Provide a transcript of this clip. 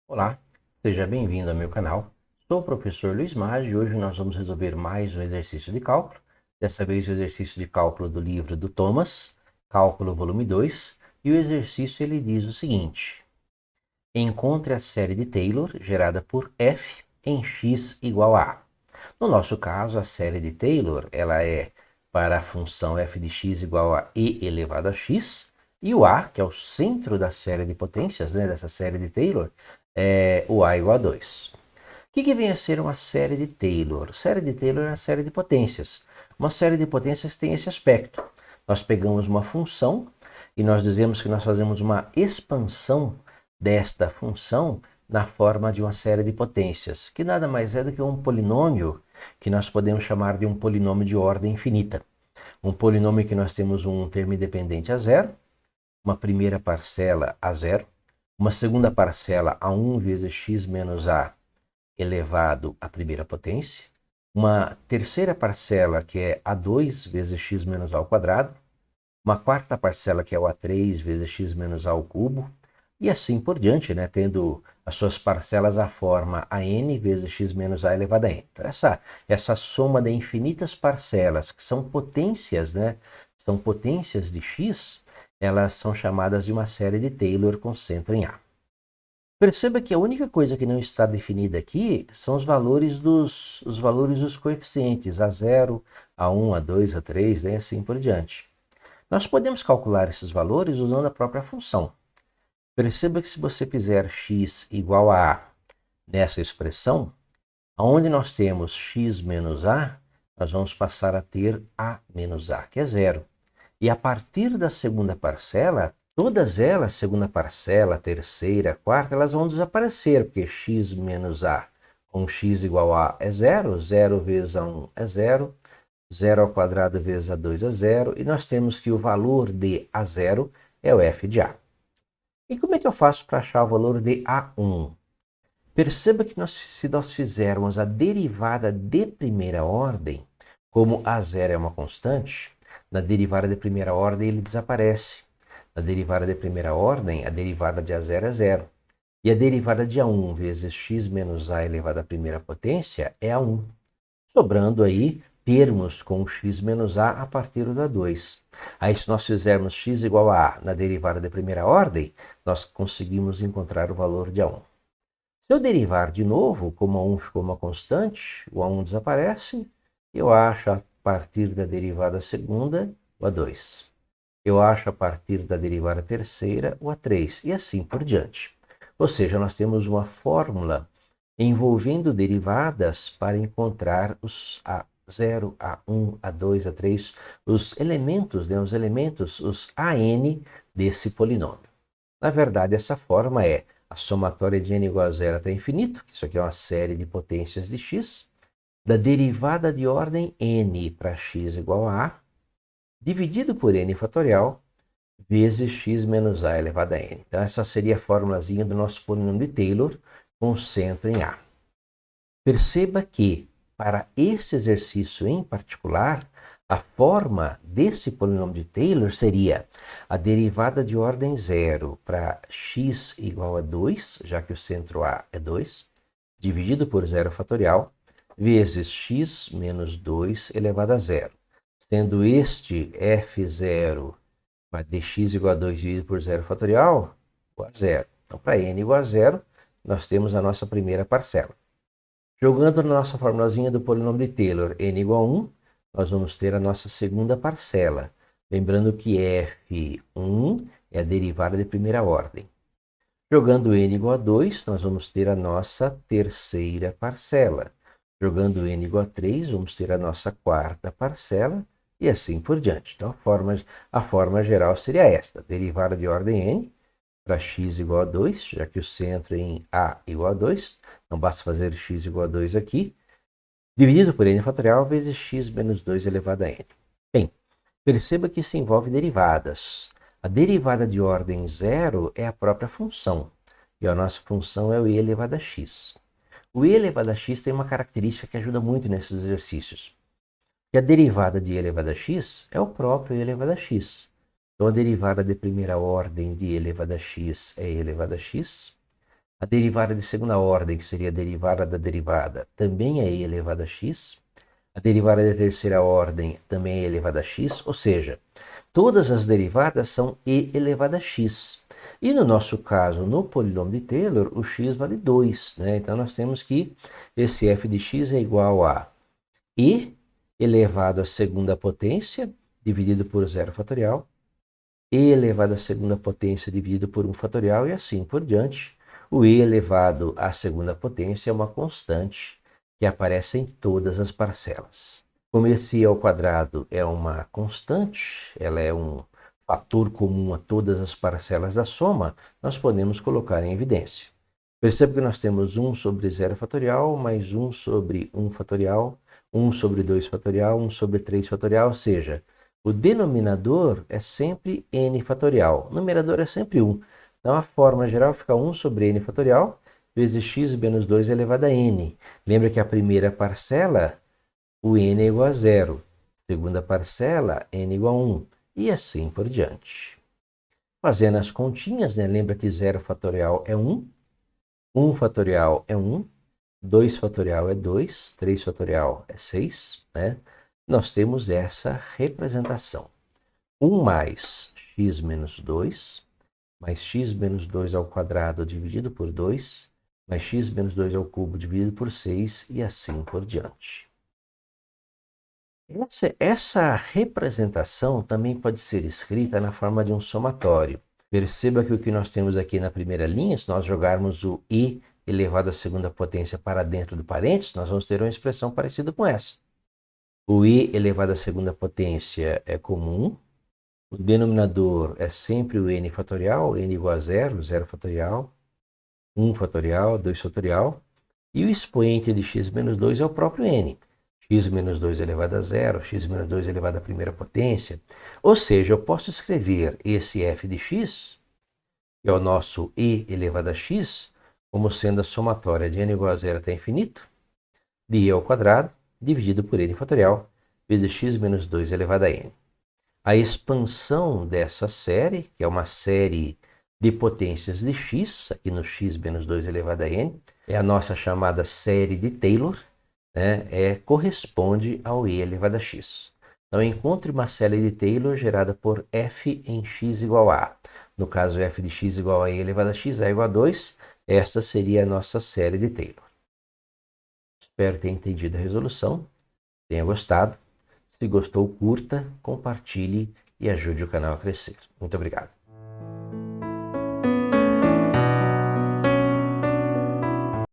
Olá, seja bem-vindo ao meu canal. Sou o professor Luiz Maggi e hoje nós vamos resolver mais um exercício de cálculo. Dessa vez o exercício de cálculo do livro do Thomas, Cálculo volume 2. E o exercício ele diz o seguinte: encontre a série de Taylor gerada por f em x igual a. No nosso caso, a série de Taylor ela é para a função f de x igual a e elevado a x, e o a, que é o centro da série de potências, dessa série de Taylor, é o a igual a 2. O que vem a ser uma série de Taylor? Série de Taylor é uma série de potências. Uma série de potências tem esse aspecto. Nós pegamos uma função e nós dizemos que nós fazemos uma expansão desta função na forma de uma série de potências, que nada mais é do que um polinômio que nós podemos chamar de um polinômio de ordem infinita. Um polinômio que nós temos um termo independente a zero, uma primeira parcela a zero, uma segunda parcela a 1 vezes x menos a elevado à primeira potência, uma terceira parcela que é a2 vezes x menos a ao quadrado, uma quarta parcela que é o a3 vezes x menos a ao cubo, e assim por diante, tendo as suas parcelas a forma a n vezes x menos a elevado a n. Então, essa soma de infinitas parcelas, que são potências, são potências de x, elas são chamadas de uma série de Taylor com centro em A. Perceba que a única coisa que não está definida aqui são os valores dos coeficientes, a0, a1, a2, a3, e assim por diante. Nós podemos calcular esses valores usando a própria função. Perceba que se você fizer x igual a A nessa expressão, onde nós temos x menos A, nós vamos passar a ter A menos A, que é zero. E a partir da segunda parcela, todas elas, segunda parcela, terceira, quarta, elas vão desaparecer, porque x menos A com x igual a é zero, 0 vezes a1 é zero, 0 ao quadrado vezes a2 é zero, e nós temos que o valor de a0 é o f de A. E como é que eu faço para achar o valor de a1? Perceba que se nós fizermos a derivada de primeira ordem, como a0 é uma constante, na derivada de primeira ordem ele desaparece. Na derivada de primeira ordem, a derivada de a0 é zero. E a derivada de a1 vezes x menos a elevado à primeira potência é a1. Sobrando aí termos com x menos a partir do a2. Aí se nós fizermos x igual a na derivada de primeira ordem, nós conseguimos encontrar o valor de a1. Se eu derivar de novo, como a1 ficou uma constante, o a1 desaparece, eu acho a partir da derivada segunda o a2. Eu acho a partir da derivada terceira o a3, e assim por diante. Ou seja, nós temos uma fórmula envolvendo derivadas para encontrar os a0, a1, a2, a3, os elementos, os an desse polinômio. Na verdade, essa forma é a somatória de n igual a zero até infinito, isso aqui é uma série de potências de x, da derivada de ordem n para x igual a dividido por n fatorial, vezes x menos a elevado a n. Então, essa seria a formulazinha do nosso polinômio de Taylor com centro em A. Perceba que, para esse exercício em particular, a forma desse polinômio de Taylor seria a derivada de ordem zero para x igual a 2, já que o centro A é 2, dividido por zero fatorial, vezes x menos 2 elevado a zero. Sendo este f0 de x igual a 2 dividido por zero fatorial, igual a zero. Então, para n igual a zero, nós temos a nossa primeira parcela. Jogando na nossa formulazinha do polinômio de Taylor, n igual a 1, nós vamos ter a nossa segunda parcela. Lembrando que f1 é a derivada de primeira ordem. Jogando n igual a 2, nós vamos ter a nossa terceira parcela. Jogando n igual a 3, vamos ter a nossa quarta parcela, e assim por diante. Então, a forma geral seria esta: derivada de ordem n para x igual a 2, já que o centro é em a igual a 2, não basta fazer x igual a 2 aqui, dividido por n fatorial vezes x menos 2 elevado a n. Bem, perceba que isso envolve derivadas. A derivada de ordem zero é a própria função, e a nossa função é o e elevado a x. O e elevado a x tem uma característica que ajuda muito nesses exercícios. que a derivada de e elevado a x é o próprio e elevado a x. Então, a derivada de primeira ordem de e elevado a x é e elevado a x. A derivada de segunda ordem, que seria a derivada da derivada, também é e elevado a x. A derivada de terceira ordem também é e elevado a x, ou seja, todas as derivadas são e elevado a x. E no nosso caso, no polinômio de Taylor, o x vale 2, né? Então nós temos que esse f de x é igual a e elevado à segunda potência dividido por 0 fatorial, e elevado à segunda potência dividido por 1 fatorial e assim por diante. O e elevado à segunda potência é uma constante que aparece em todas as parcelas. Como esse e ao quadrado é uma constante, ela é um fator comum a todas as parcelas da soma, nós podemos colocar em evidência. Perceba que nós temos 1 sobre 0 fatorial, mais 1 sobre 1 fatorial, 1 sobre 2 fatorial, 1 sobre 3 fatorial, ou seja, o denominador é sempre n fatorial, o numerador é sempre 1. Então a forma geral fica 1 sobre n fatorial vezes x menos 2 elevado a n. Lembra que a primeira parcela, o n é igual a 0. Segunda parcela, n igual a 1. E assim por diante. Fazendo as continhas, né? Lembra que 0 fatorial é 1. 1 fatorial é 1. 2 fatorial é 2. 3 fatorial é 6. Né? Nós temos essa representação. 1 mais x menos 2, mais x menos 2 ao quadrado dividido por 2, mais x menos 2 ao cubo dividido por 6 e assim por diante. Essa representação também pode ser escrita na forma de um somatório. Perceba que o que nós temos aqui na primeira linha, se nós jogarmos o i elevado à segunda potência para dentro do parênteses, nós vamos ter uma expressão parecida com essa. O i elevado à segunda potência é comum. O denominador é sempre o n fatorial, n igual a 0, 0 fatorial, 1 fatorial, 2 fatorial. E o expoente de x menos 2 é o próprio n. X menos 2 elevado a 0, x menos 2 elevado à primeira potência. Ou seja, eu posso escrever esse f de x, que é o nosso e elevado a x, como sendo a somatória de n igual a 0 até infinito, de e ao quadrado, dividido por n fatorial, vezes x menos 2 elevado a n. A expansão dessa série, que é uma série de potências de x, aqui no x menos 2 elevado a n, é a nossa chamada série de Taylor, né? Corresponde ao e elevado a x. Então, encontre uma série de Taylor gerada por f em x igual a. No caso, f de x igual a e elevado a x, a igual a 2. Essa seria a nossa série de Taylor. Espero ter entendido a resolução, tenha gostado. Se gostou, curta, compartilhe e ajude o canal a crescer. Muito obrigado.